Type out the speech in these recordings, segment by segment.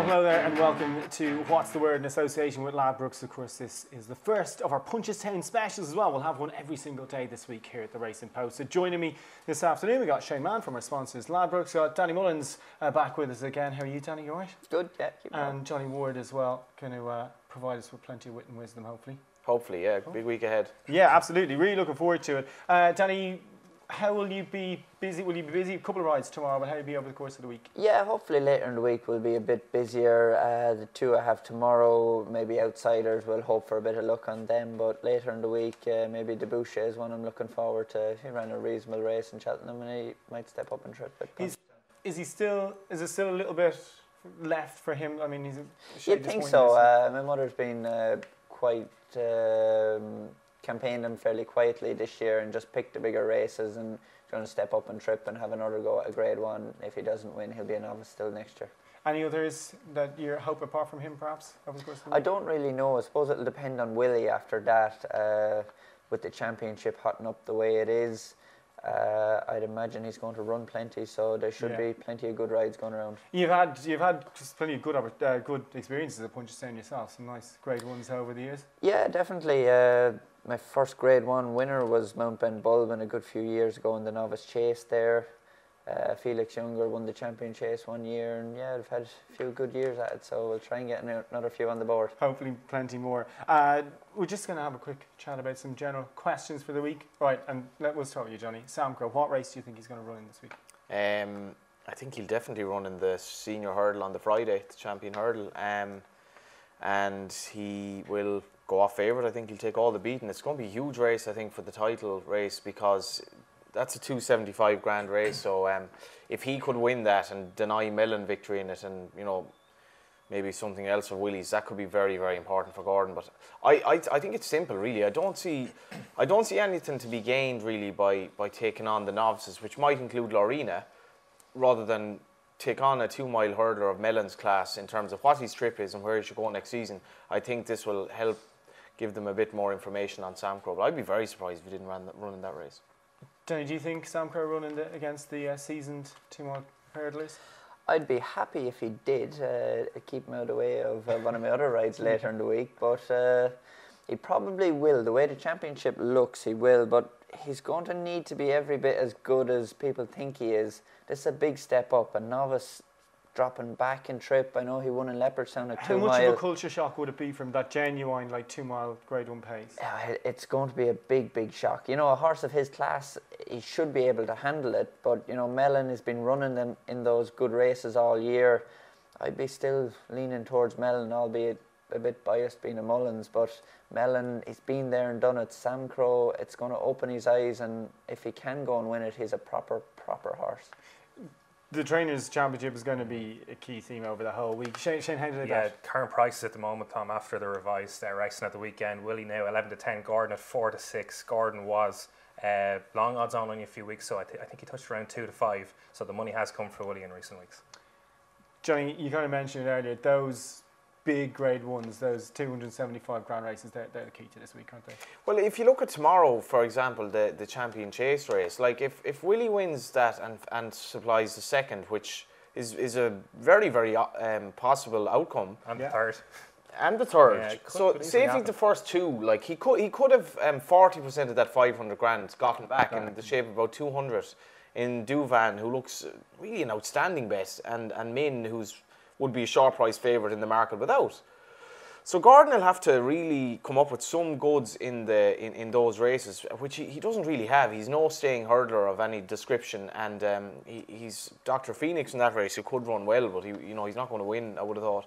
hello there and welcome to What's the Word in association with Ladbrokes. Of course, this is the first of our Punchestown specials as well. We'll have one every single day this week here at the Racing Post. So joining me this afternoon, we got Shane Mann from our sponsors Ladbrokes. Got Danny Mullins back with us again. How are you, Danny? You all right? Good, yeah. And Johnny Ward as well, going to provide us with plenty of wit and wisdom, hopefully. Hopefully, yeah. Big week ahead. Yeah, absolutely. Really looking forward to it. Danny, how will you be busy? Will you be busy? A couple of rides tomorrow, but how will you be over the course of the week? Yeah, hopefully later in the week we'll be a bit busier. The two I have tomorrow, maybe outsiders, we'll hope for a bit of luck on them. But later in the week, maybe Debouche is one I'm looking forward to. He ran a reasonable race in Cheltenham and he might step up and trip it. Is there still a little bit left for him? I mean, You'd think so. My mother's been quite campaigned fairly quietly this year and just picked the bigger races and going to step up and trip and have another go at a grade one. If he doesn't win, he'll be a novice still next year. Any others that you hope apart from him, perhaps, over the course of the week? I don't really know. I suppose it'll depend on Willie after that. With the championship hotting up the way it is, I'd imagine he's going to run plenty, so there should be plenty of good rides going around. You've had just plenty of good experiences at Punchestown yourself. Some nice grade ones over the years. Yeah, definitely. My first grade one winner was Mount Ben Bulben a good few years ago in the novice chase there. Felix Younger won the champion chase one year, and yeah, I've had a few good years at it, so we'll try and get another few on the board. Hopefully plenty more. We're just going to have a quick chat about some general questions for the week. Right, and we'll start with you, Johnny. Sam Crow, what race do you think he's going to run in this week? I think he'll definitely run in the senior hurdle on the Friday, the champion hurdle. And he will go off favourite. I think he'll take all the beating. It's going to be a huge race, I think, for the title race, because that's a 275 grand race. So if he could win that and deny Mellon victory in it, and maybe something else for Willie's, that could be very, very important for Gordon. But I think it's simple, really. I don't see anything to be gained really by taking on the novices, which might include Lorena, rather than take on a 2-mile hurdler of Mellon's class in terms of what his trip is and where he should go next season. I think this will help give them a bit more information on Sam Crow. But I'd be very surprised if he didn't run in that race. Danny, do you think Sam Crow running against the seasoned 2-mile hurdlers? I'd be happy if he did. Keep him out of the way of one of my other rides later in the week. But he probably will. The way the championship looks, he will. But he's going to need to be every bit as good as people think he is. This is a big step up. A novice dropping back in trip. I know he won in Leopardstown at 2 mile. How much of a culture shock would it be from that genuine 2-mile grade 1 pace? It's going to be a big, big shock. A horse of his class, he should be able to handle it. But, Mellon has been running them in those good races all year. I'd be still leaning towards Mellon, albeit a bit biased being a Mullins. But Mellon, he's been there and done it. Sam Crow, it's going to open his eyes. And if he can go and win it, he's a proper horse. The Trainers' Championship is going to be a key theme over the whole week. Shane, how did they bet? Yeah, current prices at the moment, Tom, after the revised racing at the weekend. Willie now 11 to 10, Gordon at 4 to 6. Gordon was long odds on only a few weeks, so I think he touched around 2 to 5. So the money has come for Willie in recent weeks. Johnny, you kind of mentioned it earlier, those big grade ones, those 275 grand races, they're the key to this week, aren't they? Well, if you look at tomorrow, for example, the champion chase race, like if Willie wins that and supplies the second, which is a very, very possible outcome. And the third. And the third. Yeah, so say if the first two, like he could have 40% of that 500 grand gotten back in the shape of about 200 in Duvan, who looks really an outstanding bet, and Min, who's would be a sharp price favourite in the market without. So Gordon will have to really come up with some goods in those races, which he doesn't really have. He's no staying hurdler of any description, and he's Dr. Phoenix in that race, who could run well, but he's not going to win, I would have thought.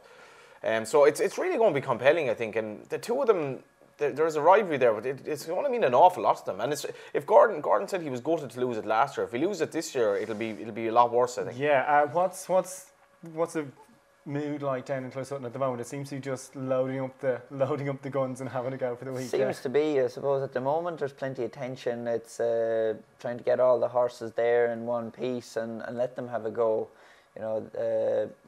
So it's really going to be compelling, I think, and the two of them, there's a rivalry there, but it's going to mean an awful lot to them. And if Gordon said he was gutted to lose it last year, if he loses it this year, it'll be a lot worse, I think. Yeah. What's the mood like down in Close Sutton at the moment? It seems to be just loading up the guns and having a go for the week. Seems to be, I suppose, at the moment there's plenty of tension. It's trying to get all the horses there in one piece and let them have a go.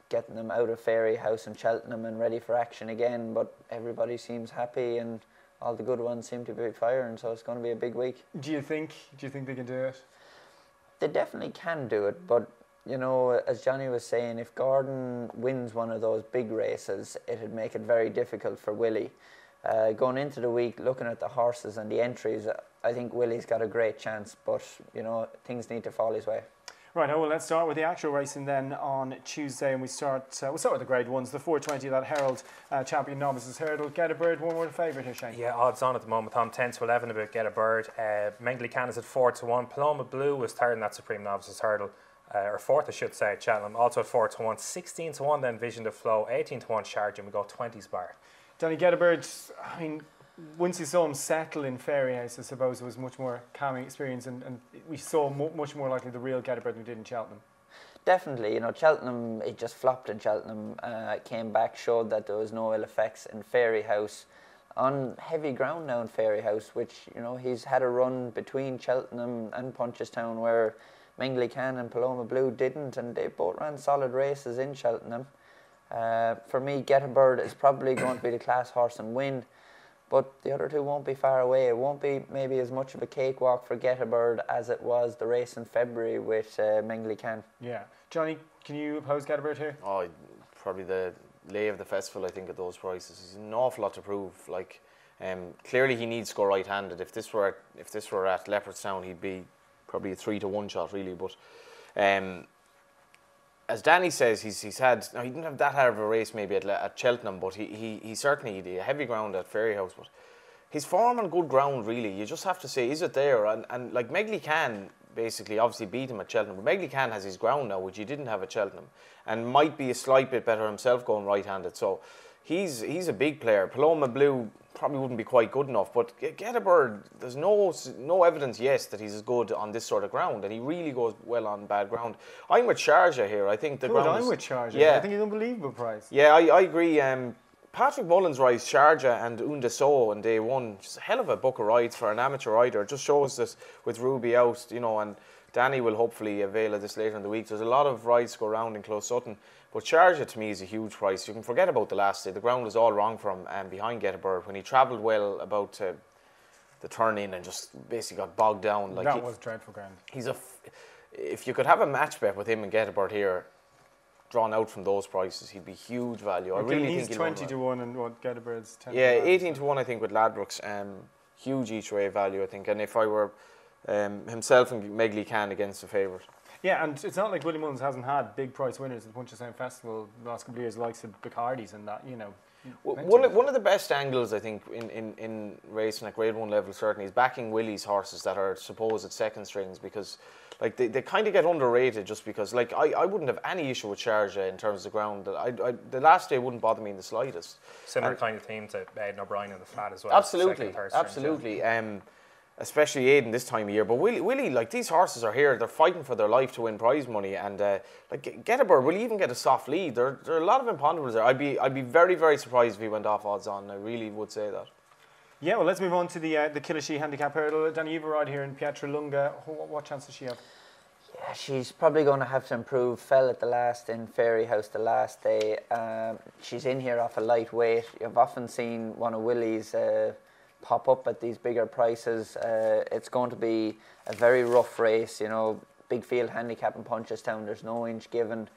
Getting them out of Fairy House and Cheltenham and ready for action again. But everybody seems happy and all the good ones seem to be firing, so it's going to be a big week. Do you think they can do it? They definitely can do it, but you know, as Johnny was saying, if Gordon wins one of those big races, it'd make it very difficult for Willie. Going into the week, looking at the horses and the entries, I think Willie's got a great chance, but, you know, things need to fall his way. Right, well, let's start with the actual racing then on Tuesday, and we'll start with the grade ones, the 420, that Herald Champion Novices Hurdle. Get a Bird, one more favourite here, Shane. Yeah, odds on at the moment, Tom, 10 to 11 about Get a Bird. Mengley Can is at 4 to 1. Paloma Blue was third in that Supreme Novices Hurdle, or fourth, I should say, at Cheltenham, also at 4 to 1. 16 to 1 then Vision to Flow, 18 to 1 Sharjah, and we go 20s bar. Danny, Get a Bird, I mean, once you saw him settle in Fairyhouse, I suppose it was much more calming experience, and we saw much more likely the real Get a Bird than we did in Cheltenham. Definitely, you know, Cheltenham, it just flopped in Cheltenham, came back, showed that there was no ill effects in Fairyhouse. On heavy ground now in Fairyhouse, which, you know, he's had a run between Cheltenham and Punchestown where Mengley Can and Paloma Blue didn't, and they both ran solid races in Cheltenham. For me, Get a Bird is probably going to be the class horse and win, but the other two won't be far away. It won't be maybe as much of a cakewalk for Get a Bird as it was the race in February with Mengley Can. Yeah. Johnny, can you oppose Get a Bird here? Oh, probably the lay of the festival, I think, at those prices. He's an awful lot to prove. Like, clearly he needs to go right-handed. If this were at Leopardstown, he'd be probably a 3 to 1 shot, really. But as Danny says, he's had. Now, he didn't have that hard of a race maybe at Cheltenham, but he certainly had a heavy ground at Fairyhouse. But his form on good ground, really, you just have to say, is it there? And like Mengley Can basically obviously beat him at Cheltenham, but Mengley Can has his ground now, which he didn't have at Cheltenham, and might be a slight bit better himself going right-handed. So he's a big player. Paloma Blue probably wouldn't be quite good enough, but Get a Bird, there's no evidence yet that he's as good on this sort of ground, and he really goes well on bad ground. I'm with Sharjah here. I think the ground. I'm with Sharjah. Yeah. I think he's an unbelievable price. Yeah, I agree. Patrick Mullins rides Sharjah and Unda So on day one. Just a hell of a book of rides for an amateur rider. It just shows this with Ruby out, you know, and Danny will hopefully avail of this later in the week. There's a lot of rides to go around in Close Sutton, but Sharjah to me is a huge price. You can forget about the last day. The ground was all wrong for him behind Get a Bird when he travelled well about the turn in and just basically got bogged down. Like that was dreadful ground. If you could have a match bet with him and Get a Bird here, drawn out from those prices, he'd be huge value. I really think he's 20 to 1 and what Get a Bird's 10 yeah, to 1. 18 to 1 I think with Ladbrokes. Huge each way value, I think. And if I were himself and Mengley Can against the favourite. Yeah, and it's not like Willie Mullins hasn't had big price winners at the Punchestown Festival the last couple of years, likes of Bacardis and that, you know. One of the best angles, I think, in racing at Grade 1 level certainly is backing Willie's horses that are supposed second strings, because like they kind of get underrated just because like I wouldn't have any issue with Sharjah in terms of ground. The last day wouldn't bother me in the slightest. Similar kind of theme to Aidan O'Brien in the flat as well. Absolutely, absolutely. Especially Aidan this time of year. But Willie, like these horses are here, they're fighting for their life to win prize money, and like Get a Bird will even get a soft lead. There are a lot of imponderables there. I'd be very, very surprised if he went off odds on. I really would say that. Yeah, well, let's move on to the Killashee Handicap Hurdle. Danny, you've a ride here in Pietralunga. What chance does she have? Yeah, she's probably going to have to improve. Fell at the last in Fairyhouse the last day. She's in here off a light weight. You've often seen one of Willie's pop up at these bigger prices. It's going to be a very rough race, you know, big field handicap in Punchestown. There's no inch given.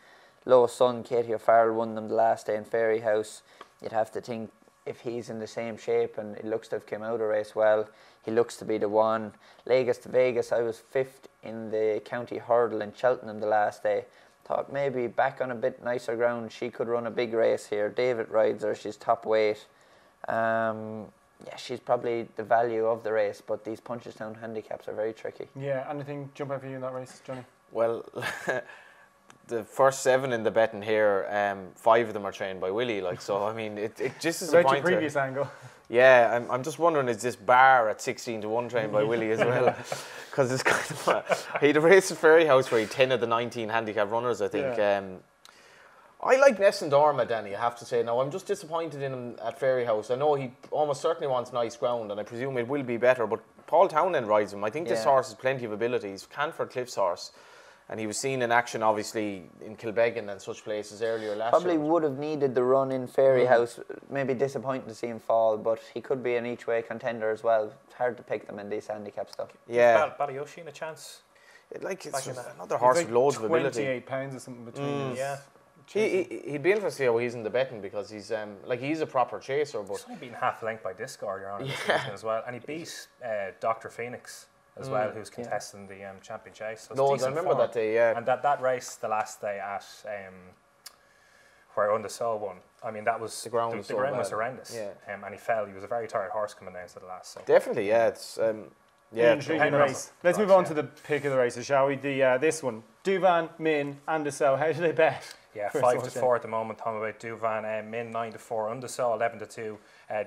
Low Sun, Katie O'Farrell won them the last day in Fairyhouse. You'd have to think if he's in the same shape, and it looks to have come out of race well, he looks to be the one. Lagos to Vegas, I was 5th in the county hurdle in Cheltenham the last day. Thought maybe back on a bit nicer ground she could run a big race here. David rides her, she's top weight. Yeah, she's probably the value of the race, but these Punchestown handicaps are very tricky. Yeah, anything jump out for you in that race, Johnny? Well, the first 7 in the betting here, 5 of them are trained by Willie. Like, so I mean, it just is a point. Your previous angle. Yeah, I'm just wondering, is this bar at 16 to 1 trained by Willie as well? Because it's kind of he had a race at Fairyhouse where he 10 of the 19 handicap runners, I think. Yeah. I like Nessun Dorma, Danny, I have to say. Now, I'm just disappointed in him at Fairyhouse. I know he almost certainly wants nice ground, and I presume it will be better, but Paul Townend rides him. I think this horse has plenty of ability. He's Canford Cliff's horse, and he was seen in action, obviously, in Kilbeggan and such places earlier last year. Probably would have needed the run in Fairyhouse. Maybe disappointing to see him fall, but he could be an each-way contender as well. It's hard to pick them in this handicap stuff. Yeah. Balayoshi in a chance? Like, it's Like another horse He's with loads of ability. 28 pounds or something between his Yeah. He'd be interesting to see how he's in the betting because he's he's a proper chaser, but He's only beaten half length by Discord, Your Honour, this season as well. And he beat Dr. Phoenix as well, who's contesting the champion chase. So it's no, I decent remember form. that day. Yeah, And that race, the last day at where Undersaw won, I mean, that was The ground was so ground was bad. horrendous. Yeah. And he fell. He was a very tired horse coming down to the last. So definitely. Yeah, it's yeah. intriguing depending on race. the Let's move price, on yeah. to the pick of the races, shall we? The this one, Duvan, Min, and Undersaw. How do they bet? yeah, First 5 horse to in. 4 at the moment. Tom about Duvan, Min 9 to 4, Undersaw 11 to 2.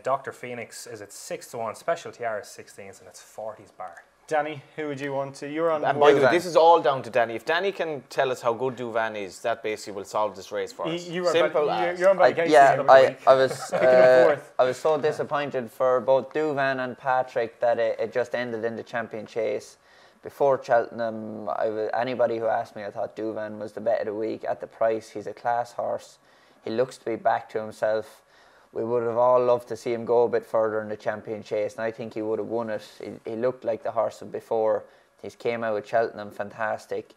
Dr. Phoenix is at 6 to 1. Special Tiara 16s, and it's 40s bar. Danny, who would you want to? You're on. And by the way, Duvan. this is all down to Danny. If Danny can tell us how good Duvan is, that basically will solve this race for us. You are Simple as. you're on by Casey Yeah, the other week. I was Picking up fourth. I was so disappointed for both Duvan and Patrick that it just ended in the champion chase. Before Cheltenham, anybody who asked me, I thought Duvan was the bet of the week. At the price, he's a class horse. He looks to be back to himself. We would have all loved to see him go a bit further in the champion chase, and I think he would have won it. He looked like the horse of before. He's came out with Cheltenham, fantastic.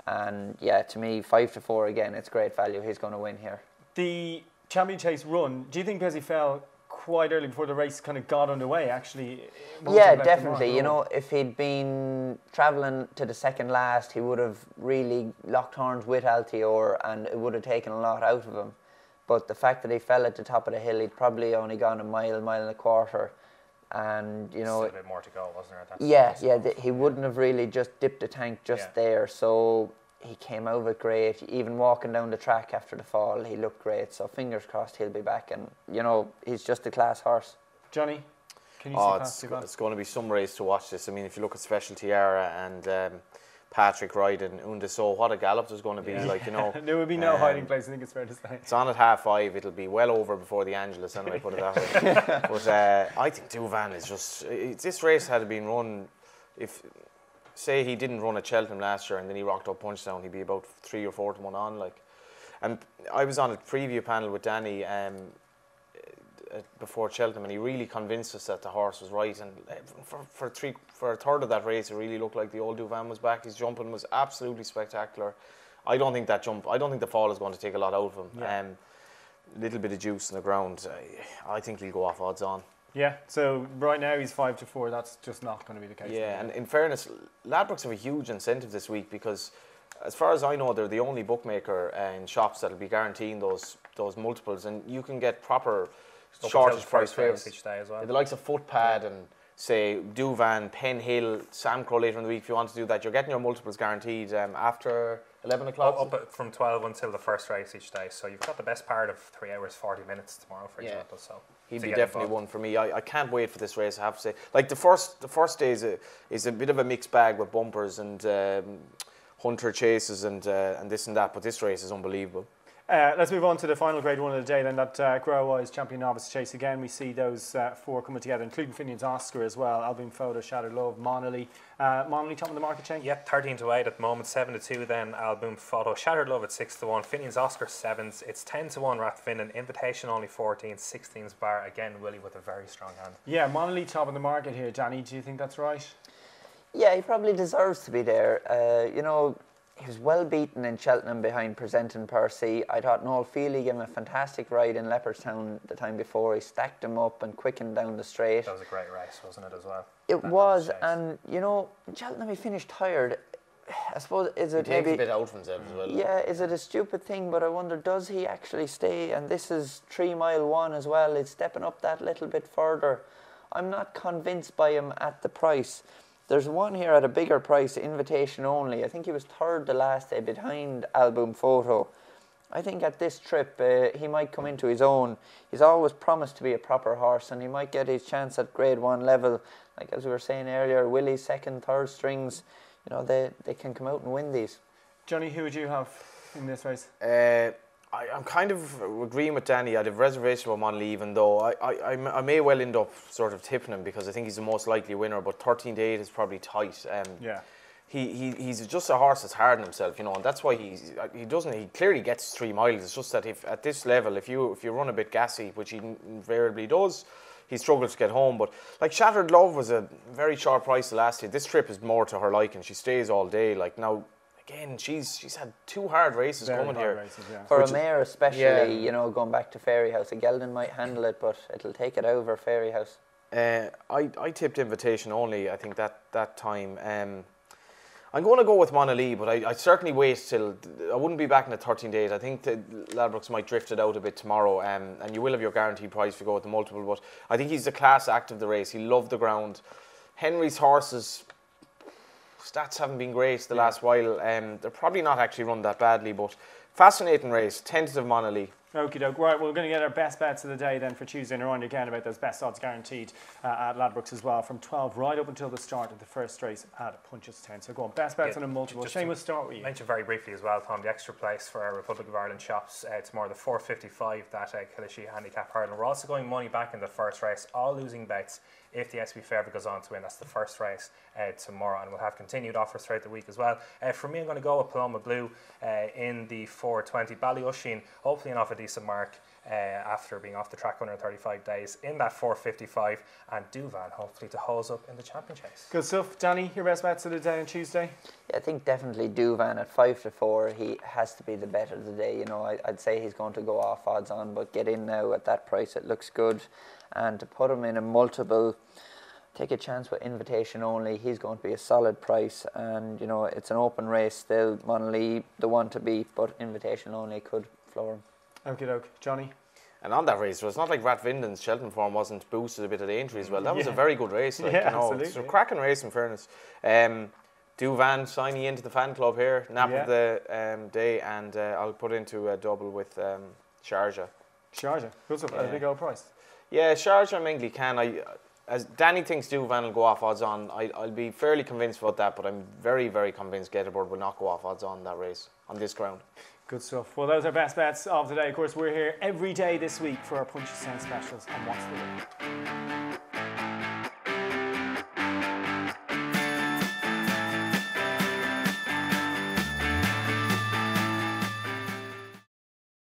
And yeah, to me, 5 to 4 again, it's great value. He's going to win here. The champion chase run. Do you think because he fell quite early before the race kind of got underway? Actually, it won't Yeah, have left a mark definitely. at You all? know, if he'd been travelling to the second last, he would have really locked horns with Altior, and it would have taken a lot out of him. But the fact that he fell at the top of the hill, he'd probably only gone a mile and a quarter. And, you know, Still a bit more to go, wasn't there? he wouldn't have really just dipped the tank just there. So he came out of it great. Even walking down the track after the fall, he looked great. So fingers crossed he'll be back. And, you know, he's just a class horse. Johnny, can you see past Duvan? It's going to be some race to watch this. I mean, if you look at Special Tiara and Patrick riding Undersaw, what a gallop there's going to be. Like, you know, There would be no hiding place, I think it's fair to say. it's on at 5:30. It'll be well over before the Angelus, anyway, put it that way. But I think Duvan is just... this race had been run... If, say, he didn't run at Cheltenham last year and then he rocked up Punchestown, he'd be about 3 or 4 to 1 on. Like, and I was on a preview panel with Danny before Cheltenham, and he really convinced us that the horse was right. And for a third of that race, it really looked like the old Duvan was back. His jumping was absolutely spectacular. I don't think the fall is going to take a lot out of him. Yeah. Little bit of juice in the ground. I think he'll go off odds on. Yeah, so right now he's 5 to 4. That's just not going to be the case. Yeah, and in fairness, Ladbrokes have a huge incentive this week because, as far as I know, they're the only bookmaker in shops that'll be guaranteeing those multiples, and you can get proper shortage price favourites. each day as well. The likes of Footpad and say Duvan, Penn Hill, Samcro later in the week. If you want to do that, you're getting your multiples guaranteed after 11 o'clock. Up from 12 until the first race each day. So you've got the best part of 3 hours, 40 minutes tomorrow, for example. So he'd to be get definitely involved. one for me. I can't wait for this race, I have to say. Like the first day is a bit of a mixed bag with bumpers and hunter chases and this and that, but this race is unbelievable. Let's move on to the final grade one of the day then, that Grow-Wise Champion Novice Chase. Again, we see those 4 coming together, including Finian's Oscar as well, Albion Photo, Shattered Love, Monolly. Monolly top of the market chain? Yep, 13 to 8 at the moment, 7 to 2 then, Album Photo, Shattered Love at 6 to 1, Finian's Oscar 7s, it's 10 to 1 Rathfinnan, Invitation only 14, 16's Bar, again Willie with a very strong hand. Yeah, Monolly top of the market here. Danny, do you think that's right? Yeah, he probably deserves to be there. You know, he was well beaten in Cheltenham behind Presenting Percy. I thought Noel Feely gave him a fantastic ride in Leopardstown the time before. He stacked him up and quickened down the straight. That was a great race, wasn't it, as well? It That was, chase. and you know, in Cheltenham he finished tired. I suppose, is He it takes maybe... a bit out of himself as well. Yeah, is it a stupid thing? But I wonder, does he actually stay? And this is 3 mile 1 as well. It's stepping up that little bit further. I'm not convinced by him at the price. There's one here at a bigger price, Invitation only. I think he was 3rd the last day behind Album Photo. I think at this trip he might come into his own. He's always promised to be a proper horse, and he might get his chance at Grade 1 level. Like as we were saying earlier, Willie 2nd, 3rd strings, you know, they can come out and win these. Johnny, who would you have in this race? I'm kind of agreeing with Danny. I'd have reservation about Monley, even though I may well end up sort of tipping him because I think he's the most likely winner, but 13 to 8 is probably tight. Yeah. He's just a horse that's hard on himself, you know, and that's why he clearly gets 3 miles. It's just that if at this level, if you run a bit gassy, which he invariably does, he struggled to get home. But like Shattered Love was a very short price the last year. This trip is more to her liking. She stays all day. Like now, again, she's had 2 hard races coming here. Races, yeah. For a mare especially, yeah. you know, going back to Fairyhouse, a Geldon might handle it, but it'll take it over Fairyhouse. I tipped Invitation Only, I think, that time. I'm going to go with Monolith, but I certainly wait till... I wouldn't be back in the 13 days. I think the Ladbrokes might drift it out a bit tomorrow, and you will have your guaranteed price if you go with the multiple, but I think he's the class act of the race. He loved the ground. Henry's horses... Stats haven't been great the last while. They're probably not actually run that badly, but fascinating race. Tentative Monolith. Okie doke. Right, we're going to get our best bets of the day then for Tuesday, and remind you again about those best odds guaranteed at Ladbrokes as well, from 12 right up until the start of the first race at Punchestown. So go on, best bets on a multiple. Shane, we'll start with you. Mention very briefly as well, Tom, the extra place for our Republic of Ireland shops tomorrow, the 4:55 that Kilishi Handicap Hurdle. We're also going money back in the first race, all losing bets if the SB Favourite goes on to win. That's the first race tomorrow, and we'll have continued offers throughout the week as well. For me, I'm going to go with Paloma Blue in the 4:20. Ballyosheen, hopefully off a decent mark after being off the track 135 days in that 4:55, and Duvan hopefully to hose up in the champion chase. Good stuff. Danny, your best bets of the day on Tuesday? Yeah, I think definitely Duvan at 5-4. He has to be the bet of the day. You know, I'd say he's going to go off odds on, but get in now at that price. It looks good, and to put him in a multiple, take a chance with Invitation Only. He's going to be a solid price, and you know it's an open race still. Monolith the one to beat, but Invitation Only could floor him. Okie doke. Johnny? And on that race, it's not like Rat Vinden's Shelton form wasn't boosted a bit of the injury as well. That was a very good race. Like, Yeah, you know, absolutely. it's a cracking race in fairness. Duvan signing into the fan club here, nap of the day, and I'll put into a double with Sharjah. Sharjah. Good stuff. At a big old price. Yeah, Sharjah and Mingley can. As Danny thinks Duvan will go off odds on, I'll be fairly convinced about that, but I'm very, very convinced Getabird will not go off odds on that race, on this ground. Good stuff. Well, those are best bets of the day. Of course, we're here every day this week for our Punchestown specials on What's the Word.